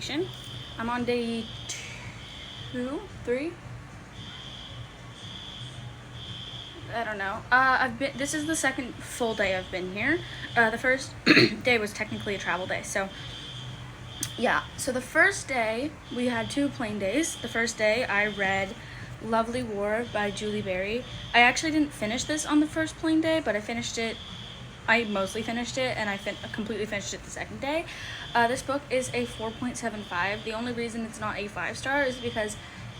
vacation. I'm on day 2, 3. I don't know. This is the second full day I've been here. The first day was technically a travel day. So yeah, so the first day we had 2 plain days. The first day I read Lovely War by Julie Berry. I actually didn't finish this on the first plain day, but I mostly finished it, and I completely finished it the second day. This book is a 4.75. The only reason it's not a 5-star is because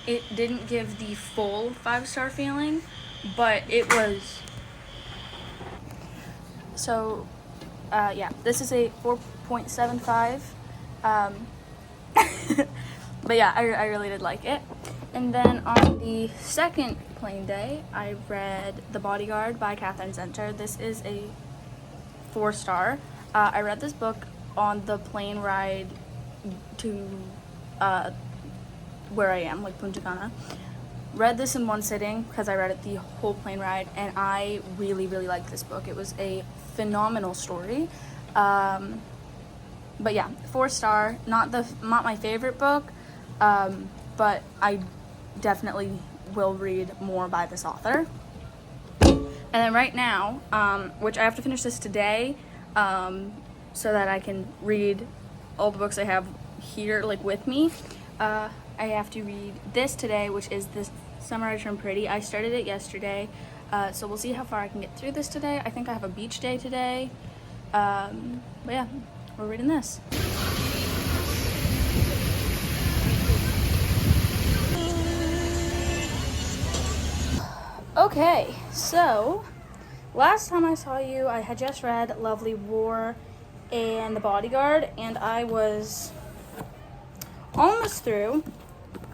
it didn't give the full 5-star feeling, but it was. So, yeah, this is a 4.75. But yeah, I really did like it. And then on the second plain day, I read The Bodyguard by Catherine Zenter. This is a 4-star. I read this book on the plane ride to where I am, like Punta Cana. Read this in one sitting because I read it the whole plane ride, and I really, really liked this book. It was a phenomenal story. But yeah, 4-star. Not my favorite book, but I definitely will read more by this author. And then right now, which I have to finish this today, so that I can read all the books I have here, like, with me. I have to read this today, which is this Summer I Turned Pretty. I started it yesterday, so we'll see how far I can get through this today. I think I have a beach day today. But yeah, we're reading this. Okay, so last time I saw you, I had just read Lovely War and The Bodyguard, and I was almost through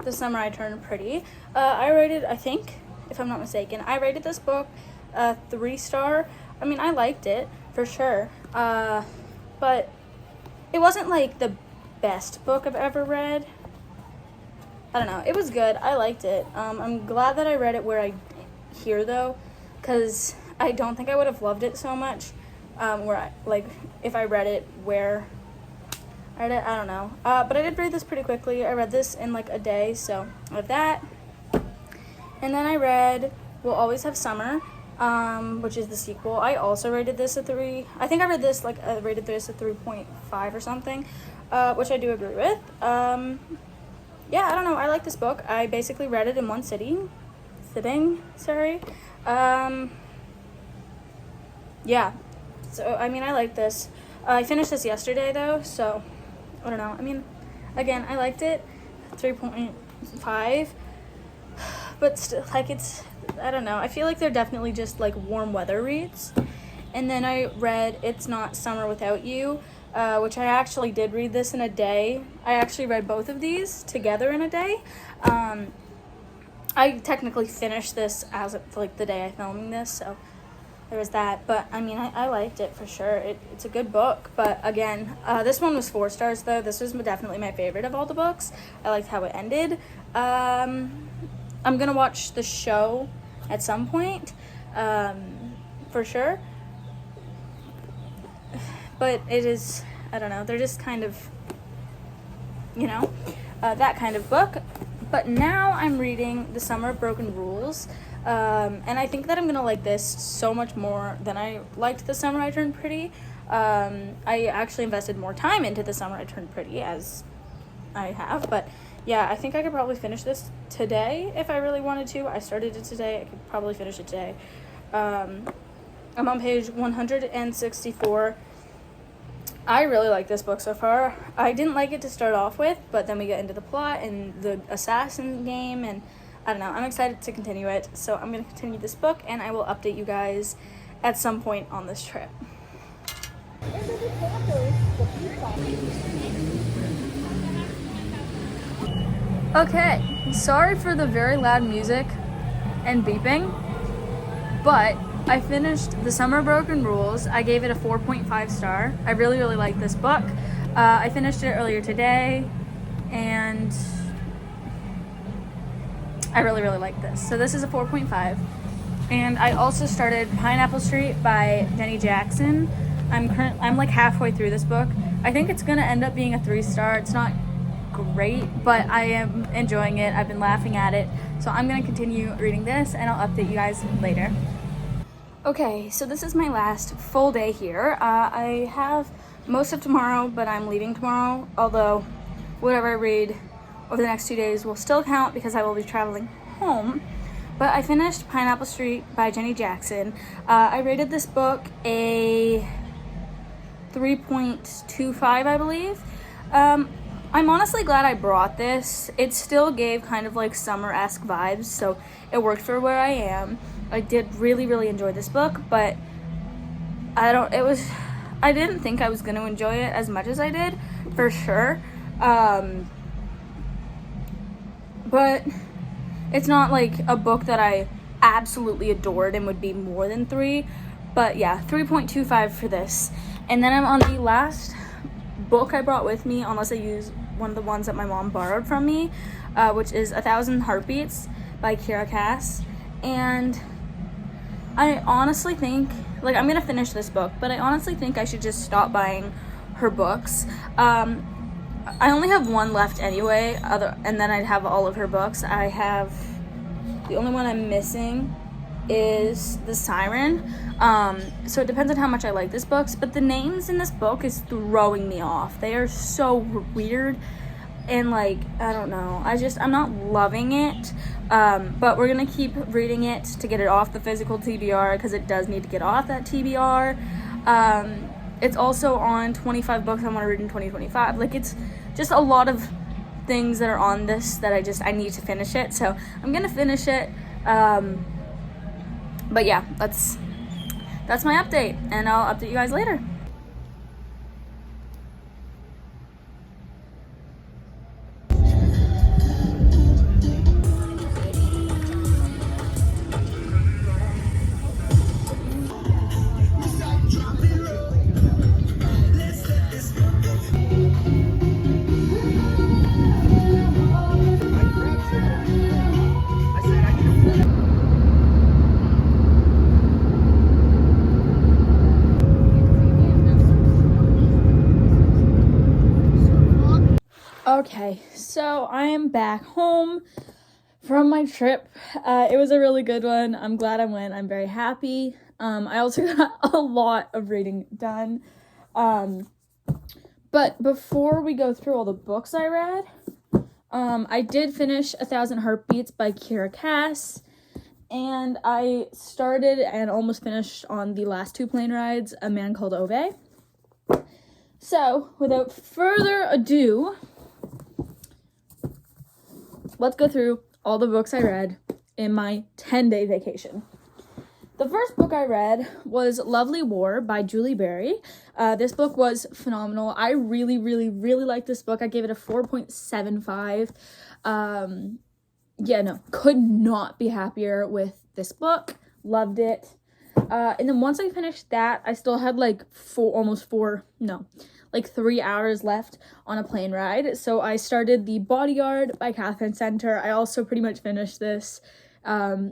The Summer I Turned Pretty. I rated, I think, if I'm not mistaken, I rated this book 3-star. I mean, I liked it, for sure, but it wasn't, like, the best book I've ever read. I don't know, it was good, I liked it. I'm glad that I read it where I here though, because I don't think I would have loved it so much if I read it where I read it. I don't know, but I did read this pretty quickly. I read this in like a day, so I have that. And then I read We'll Always Have Summer, which is the sequel. I also rated this a 3. I think I read this rated this a 3.5 or something, which I do agree with. Yeah, I don't know, I like this book. I basically read it in one sitting, sorry. Yeah, so I mean, I like this. I finished this yesterday though, so I don't know. I mean, again, I liked it. 3.5, but still, like, I don't know, I feel like they're definitely just like warm weather reads. And then I read It's Not Summer Without You, which I actually did read this in a day. I actually read both of these together in a day. I technically finished this as of, like, the day I filmed this, so there was that. But I mean, I liked it for sure. It's a good book, but again, this one was 4 stars though. This was definitely my favorite of all the books. I liked how it ended. I'm gonna watch the show at some point, for sure. But it is, I don't know, they're just kind of, you know, that kind of book. But now I'm reading The Summer of Broken Rules, and I think that I'm going to like this so much more than I liked The Summer I Turned Pretty. I actually invested more time into The Summer I Turned Pretty, as I have, but yeah, I think I could probably finish this today if I really wanted to. I started it today, I could probably finish it today. I'm on page 164. I really like this book so far. I didn't like it to start off with, but then we get into the plot and the assassin game, and I don't know, I'm excited to continue it. So I'm going to continue this book, and I will update you guys at some point on this trip. Okay, sorry for the very loud music and beeping, but I finished The Summer of Broken Rules. I gave it a 4.5 star. I really, really like this book. I finished it earlier today, and I really, really like this. So this is a 4.5. And I also started Pineapple Street by Jenny Jackson. I'm like halfway through this book. I think it's gonna end up being a 3-star. It's not great, but I am enjoying it. I've been laughing at it. So I'm gonna continue reading this and I'll update you guys later. Okay, so this is my last full day here. I have most of tomorrow, but I'm leaving tomorrow, although whatever I read over the next 2 days will still count because I will be traveling home. But I finished Pineapple Street by Jenny Jackson. I rated this book a 3.25, I believe. I'm honestly glad I brought this. It still gave kind of like summer-esque vibes, so it worked for where I am. I did really enjoy this book, but I didn't think I was going to enjoy it as much as I did, for sure. But it's not like a book that I absolutely adored and would be more than 3. But yeah, 3.25 for this. And then I'm on the last book I brought with me, unless I use one of the ones that my mom borrowed from me, which is 1,000 Heartbeats by Kiera Cass. And I honestly think, like, I'm gonna finish this book, but I honestly think I should just stop buying her books. I only have one left anyway, and then I'd have all of her books. The only one I'm missing is The Siren. So it depends on how much I like this book, but the names in this book is throwing me off. They are so weird, and like, I don't know, I'm not loving it. But we're gonna keep reading it to get it off the physical TBR, because it does need to get off that TBR. It's also on 25 books I want to read in 2025. Like, it's just a lot of things that are on this that I need to finish it. So I'm gonna finish it. But yeah, that's my update, and I'll update you guys later. Okay, so I am back home from my trip. It was a really good one. I'm glad I went. I'm very happy. I also got a lot of reading done. But before we go through all the books I read, I did finish 1,000 Heartbeats by Kiera Cass, and I started and almost finished on the last 2 plane rides, A Man Called Ove. So, without further ado, let's go through all the books I read in my 10-day vacation. The first book I read was Lovely War by Julie Berry. This book was phenomenal. I really liked this book. I gave it a 4.75. Could not be happier with this book. Loved it. And then once I finished that, I still had 3 hours left on a plane ride. So I started The Bodyguard by Catherine Center. I also pretty much finished this. Got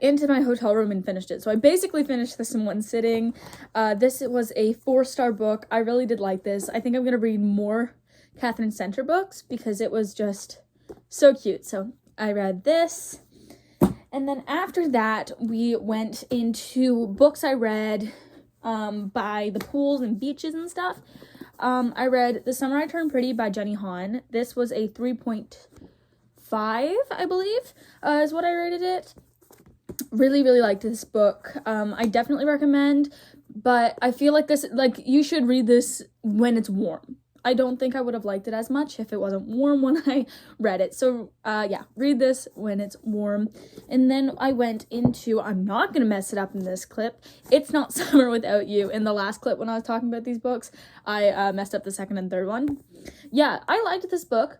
into my hotel room and finished it. So I basically finished this in one sitting. This was a 4-star book. I really did like this. I think I'm going to read more Catherine Center books because it was just so cute. So I read this. And then after that, we went into books I read by the pools and beaches and stuff. I read The Summer I Turned Pretty by Jenny Han. This was a 3.5, I believe, is what I rated it. Really liked this book. I definitely recommend, but I feel like you should read this when it's warm. I don't think I would have liked it as much if it wasn't warm when I read it. So, read this when it's warm. And then I went into, I'm not going to mess it up in this clip, It's Not Summer Without You. In the last clip when I was talking about these books, I messed up the second and third one. Yeah, I liked this book.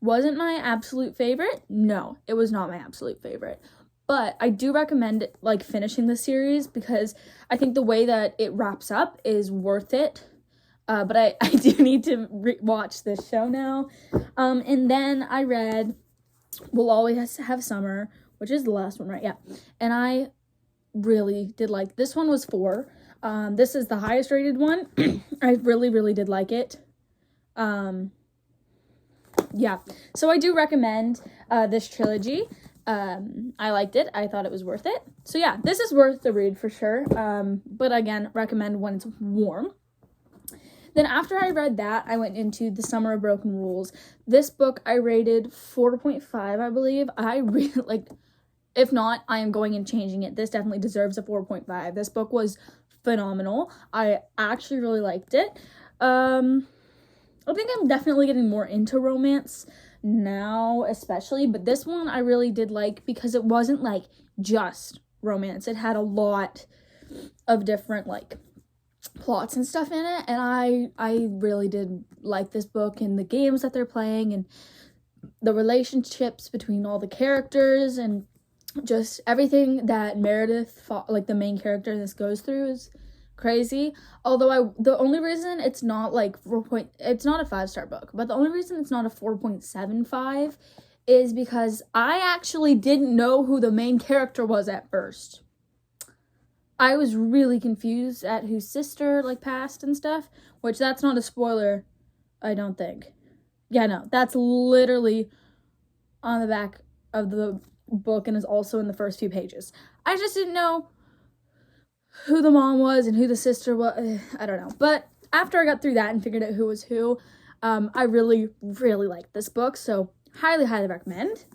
Wasn't my absolute favorite? No, it was not my absolute favorite. But I do recommend, finishing the series because I think the way that it wraps up is worth it. But I do need to watch this show now. And then I read We'll Always Have Summer, which is the last one, right? Yeah. And I really did like, this one was 4. This is the highest rated one. I really did like it. Yeah, so I do recommend this trilogy. I liked it. I thought it was worth it. So yeah, this is worth the read for sure. But again, recommend when it's warm. Then after I read that, I went into The Summer of Broken Rules. This book I rated 4.5, I believe. I really, like, if not, I am going and changing it. This definitely deserves a 4.5. This book was phenomenal. I actually really liked it. I think I'm definitely getting more into romance now, especially, but this one I really did like because it wasn't, like, just romance. It had a lot of different, like, plots and stuff in it, and I really did like this book and the games that they're playing and the relationships between all the characters and just everything that Meredith, like the main character in this, goes through is crazy. Although the only reason it's not like it's not a 5-star book, but the only reason it's not a 4.75 is because I actually didn't know who the main character was at first. I was really confused at whose sister, like, passed and stuff, which that's not a spoiler, I don't think. Yeah, no, that's literally on the back of the book and is also in the first few pages. I just didn't know who the mom was and who the sister was. I don't know. But after I got through that and figured out who was who, I really, really liked this book, so highly, highly recommend.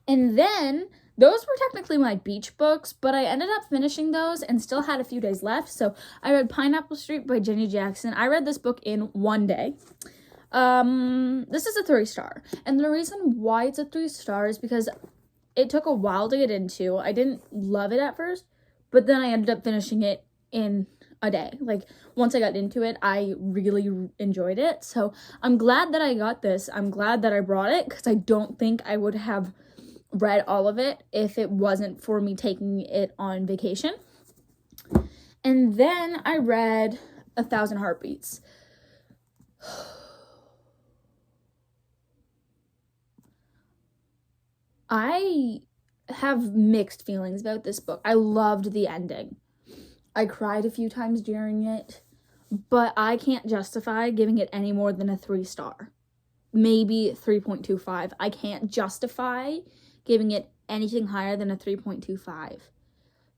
And then those were technically my beach books, but I ended up finishing those and still had a few days left. So I read Pineapple Street by Jenny Jackson. I read this book in one day. This is a 3-star. And the reason why it's a 3-star is because it took a while to get into. I didn't love it at first, but then I ended up finishing it in a day. Like, once I got into it, I really enjoyed it. So I'm glad that I got this. I'm glad that I brought it because I don't think I would have read all of it if it wasn't for me taking it on vacation. And then I read 1,000 Heartbeats. I have mixed feelings about this book. I loved the ending. I cried a few times during it, but I can't justify giving it any more than a 3-star. Maybe 3.25. I can't justify giving it anything higher than a 3.25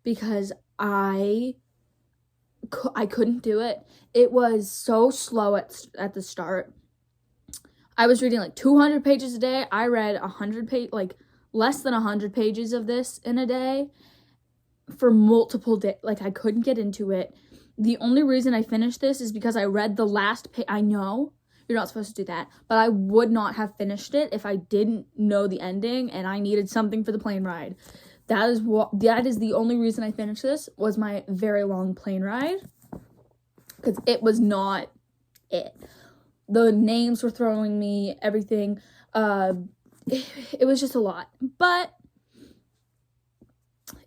because I couldn't do it. It was so slow at the start. I was reading like 200 pages a day. I read 100 less than 100 pages of this in a day for multiple days. Like, I couldn't get into it. The only reason I finished this is because I read the last page. I know you're not supposed to do that, but I would not have finished it if I didn't know the ending and I needed something for the plane ride. That is the only reason I finished this, was my very long plane ride, because it was not it. The names were throwing me, everything. It was just a lot, but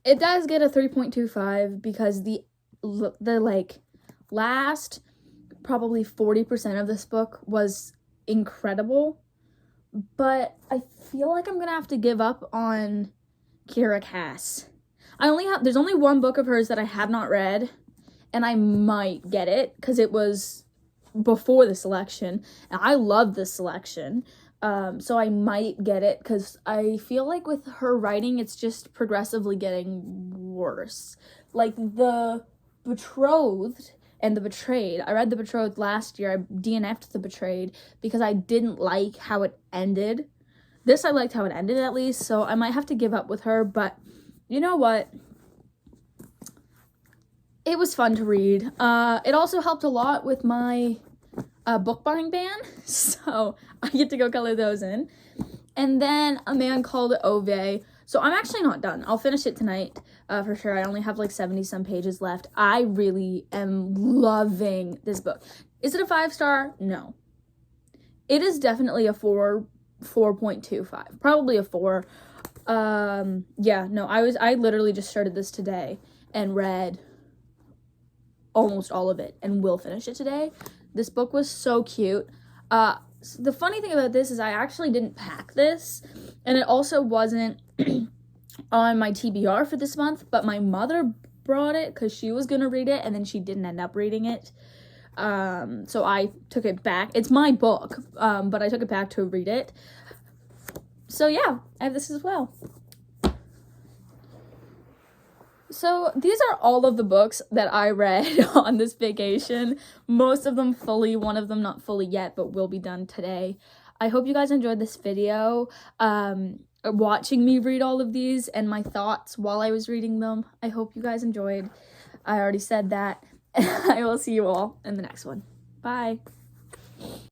it does get a 3.25 because the like last probably 40% of this book was incredible, but I feel like I'm gonna have to give up on Kiera Cass. There's only one book of hers that I have not read, and I might get it because it was before the selection, and I love this selection. So I might get it because I feel like with her writing, it's just progressively getting worse. Like The Betrothed and The Betrayed. I read The Betrothed last year. I DNF'd The Betrayed because I didn't like how it ended. This I liked how it ended at least, so I might have to give up with her, but you know what? It was fun to read. It also helped a lot with my book buying ban, so I get to go color those in. And then A Man Called Ove. So I'm actually not done. I'll finish it tonight for sure. I only have like 70 some pages left. I really am loving this book. Is it a 5-star? No. It is definitely a 4.25. Probably a 4. Yeah, no, I literally just started this today and read almost all of it and will finish it today. This book was so cute. The funny thing about this is I actually didn't pack this, and it also wasn't on my TBR for this month, but my mother brought it because she was going to read it, and then she didn't end up reading it. So I took it back. It's my book, but I took it back to read it. So yeah, I have this as well. So these are all of the books that I read on this vacation. Most of them fully, one of them not fully yet, but will be done today. I hope you guys enjoyed this video, watching me read all of these and my thoughts while I was reading them. I hope you guys enjoyed. I already said that. I will see you all in the next one. Bye.